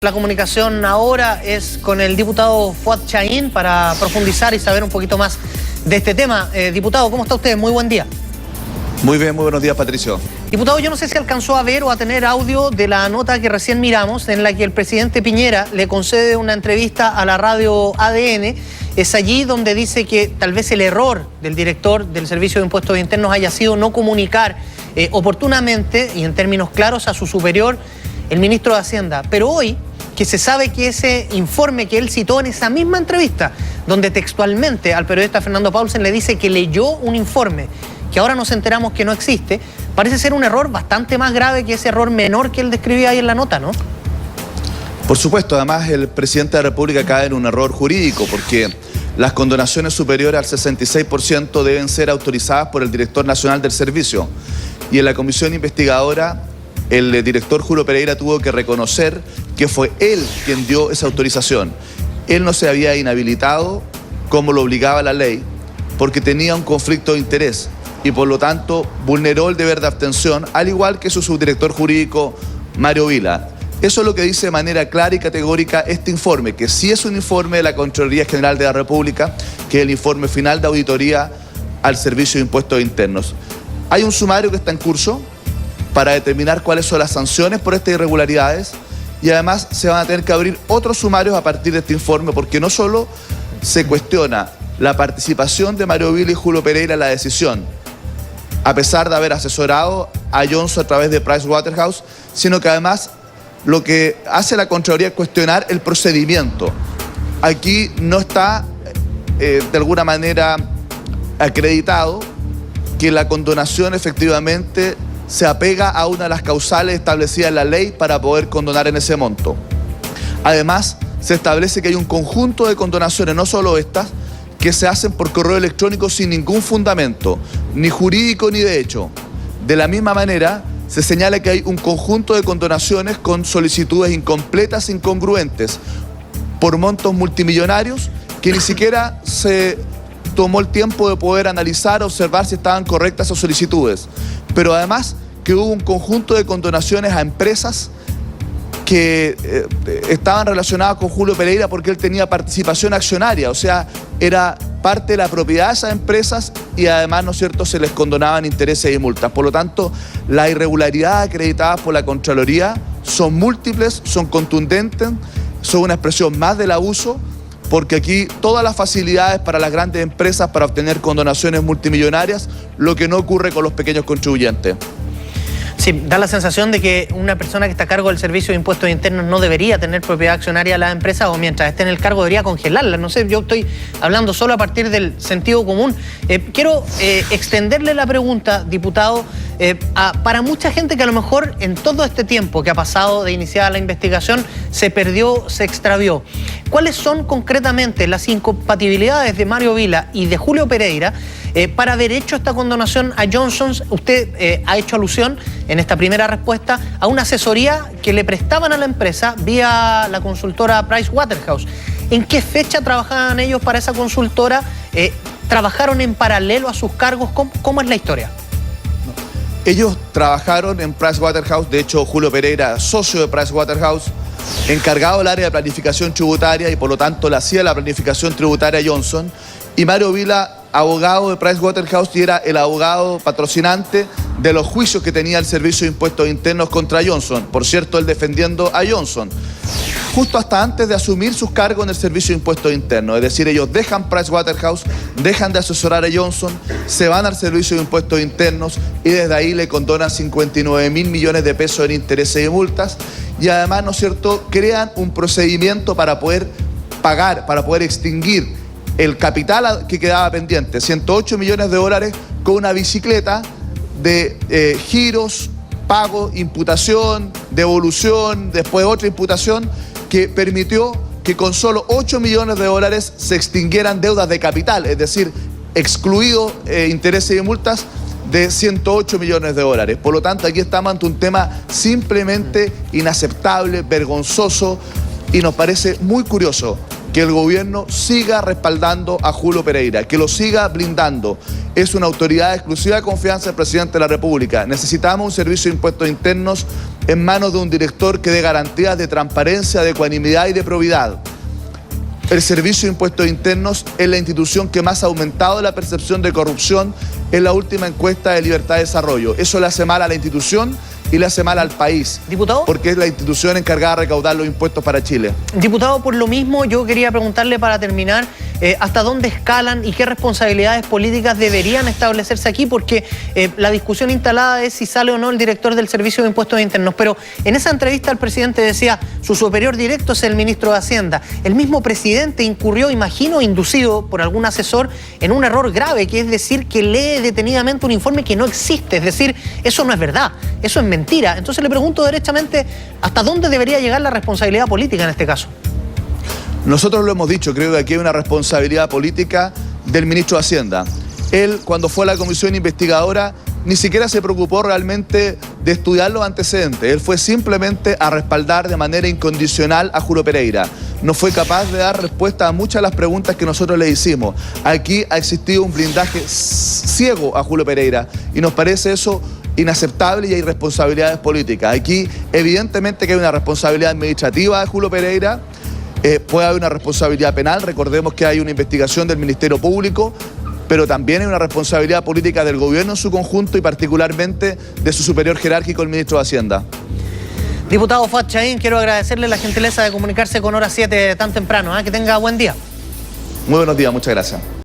La comunicación ahora es con el diputado Fuad Chahín para profundizar y saber un poquito más de este tema. Diputado, ¿cómo está usted? Muy buen día. Muy bien, muy buenos días, Patricio. Diputado, yo no sé si alcanzó a ver o a tener audio de la nota que recién miramos, en la que el presidente Piñera le concede una entrevista a la radio ADN. Es allí donde dice que tal vez el error del director del Servicio de Impuestos Internos haya sido no comunicar oportunamente y en términos claros a su superior, el ministro de Hacienda. Pero hoy, que se sabe que ese informe que él citó en esa misma entrevista, donde textualmente al periodista Fernando Paulsen le dice que leyó un informe que ahora nos enteramos que no existe, parece ser un error bastante más grave que ese error menor que él describía ahí en la nota, ¿no? Por supuesto, además el presidente de la República cae en un error jurídico porque las condonaciones superiores al 66% deben ser autorizadas por el director nacional del servicio. Y en la comisión investigadora, el director Julio Pereira tuvo que reconocer que fue él quien dio esa autorización. Él no se había inhabilitado como lo obligaba la ley porque tenía un conflicto de interés y por lo tanto vulneró el deber de abstención, al igual que su subdirector jurídico Mario Vila. Eso es lo que dice de manera clara y categórica este informe, que sí es un informe de la Contraloría General de la República, que es el informe final de auditoría al Servicio de Impuestos Internos. Hay un sumario que está en curso para determinar cuáles son las sanciones por estas irregularidades y además se van a tener que abrir otros sumarios a partir de este informe porque no solo se cuestiona la participación de Mario Vila y Julio Pereira en la decisión, a pesar de haber asesorado a Johnson a través de Pricewaterhouse, sino que además lo que hace la Contraloría es cuestionar el procedimiento. Aquí no está de alguna manera acreditado que la condonación efectivamente se apega a una de las causales establecidas en la ley para poder condonar en ese monto. Además, se establece que hay un conjunto de condonaciones, no solo estas, que se hacen por correo electrónico sin ningún fundamento, ni jurídico ni de hecho. De la misma manera, se señala que hay un conjunto de condonaciones con solicitudes incompletas e incongruentes por montos multimillonarios que ni siquiera se tomó el tiempo de poder analizar, observar si estaban correctas esas solicitudes. Pero además que hubo un conjunto de condonaciones a empresas que estaban relacionadas con Julio Pereira porque él tenía participación accionaria, o sea, era parte de la propiedad de esas empresas y además, ¿no es cierto?, se les condonaban intereses y multas. Por lo tanto, las irregularidades acreditadas por la Contraloría son múltiples, son contundentes, son una expresión más del abuso, porque aquí todas las facilidades para las grandes empresas para obtener condonaciones multimillonarias, lo que no ocurre con los pequeños contribuyentes. Sí, da la sensación de que una persona que está a cargo del Servicio de Impuestos Internos no debería tener propiedad accionaria de las empresas o mientras esté en el cargo debería congelarla. No sé, yo estoy hablando solo a partir del sentido común. Quiero extenderle la pregunta, diputado, para mucha gente que a lo mejor en todo este tiempo que ha pasado de iniciada la investigación se perdió, se extravió. ¿Cuáles son concretamente las incompatibilidades de Mario Vila y de Julio Pereira para haber hecho esta condonación a Johnson? Usted ha hecho alusión en esta primera respuesta a una asesoría que le prestaban a la empresa vía la consultora Pricewaterhouse. ¿En qué fecha trabajaban ellos para esa consultora? ¿Trabajaron en paralelo a sus cargos? ¿Cómo es la historia? Ellos trabajaron en Pricewaterhouse, de hecho Julio Pereira, socio de Pricewaterhouse, encargado del área de planificación tributaria y por lo tanto le hacía la planificación tributaria a Johnson, y Mario Vila, abogado de Pricewaterhouse, y era el abogado patrocinante de los juicios que tenía el Servicio de Impuestos Internos contra Johnson. Por cierto, él defendiendo a Johnson, justo hasta antes de asumir sus cargos en el Servicio de Impuestos Internos. Es decir, ellos dejan Pricewaterhouse, dejan de asesorar a Johnson, se van al Servicio de Impuestos Internos y desde ahí le condonan 59.000 millones de pesos en intereses y multas. Y además, ¿no es cierto?, crean un procedimiento para poder pagar, para poder extinguir el capital que quedaba pendiente, 108 millones de dólares, con una bicicleta de giros, pago, imputación, devolución, después otra imputación, que permitió que con solo 8 millones de dólares se extinguieran deudas de capital, es decir, excluido intereses y multas de 108 millones de dólares. Por lo tanto, aquí estamos ante un tema simplemente inaceptable, vergonzoso, y nos parece muy curioso que el gobierno siga respaldando a Julio Pereira, que lo siga blindando. Es una autoridad de exclusiva confianza del presidente de la República. Necesitamos un Servicio de Impuestos Internos en manos de un director que dé garantías de transparencia, de ecuanimidad y de probidad. El Servicio de Impuestos Internos es la institución que más ha aumentado la percepción de corrupción en la última encuesta de Libertad de Desarrollo. Eso le hace mal a la institución y le hace mal al país. Diputado, porque es la institución encargada de recaudar los impuestos para Chile. Diputado, por lo mismo, yo quería preguntarle para terminar, ¿hasta dónde escalan y qué responsabilidades políticas deberían establecerse aquí? Porque la discusión instalada es si sale o no el director del Servicio de Impuestos Internos. Pero en esa entrevista el presidente decía, su superior directo es el ministro de Hacienda. El mismo presidente incurrió, imagino, inducido por algún asesor, en un error grave, que es decir, que lee detenidamente un informe que no existe. Es decir, eso no es verdad, eso es mentira. Entonces le pregunto derechamente, ¿hasta dónde debería llegar la responsabilidad política en este caso? Nosotros lo hemos dicho, creo que aquí hay una responsabilidad política del ministro de Hacienda. Él, cuando fue a la comisión investigadora, ni siquiera se preocupó realmente de estudiar los antecedentes. Él fue simplemente a respaldar de manera incondicional a Julio Pereira. No fue capaz de dar respuesta a muchas de las preguntas que nosotros le hicimos. Aquí ha existido un blindaje ciego a Julio Pereira y nos parece eso inaceptable y hay responsabilidades políticas. Aquí evidentemente que hay una responsabilidad administrativa de Julio Pereira, puede haber una responsabilidad penal, recordemos que hay una investigación del Ministerio Público, pero también hay una responsabilidad política del gobierno en su conjunto y particularmente de su superior jerárquico, el ministro de Hacienda. Diputado Fuad Chahín, quiero agradecerle la gentileza de comunicarse con Hora 7 tan temprano. Que tenga buen día. Muy buenos días, muchas gracias.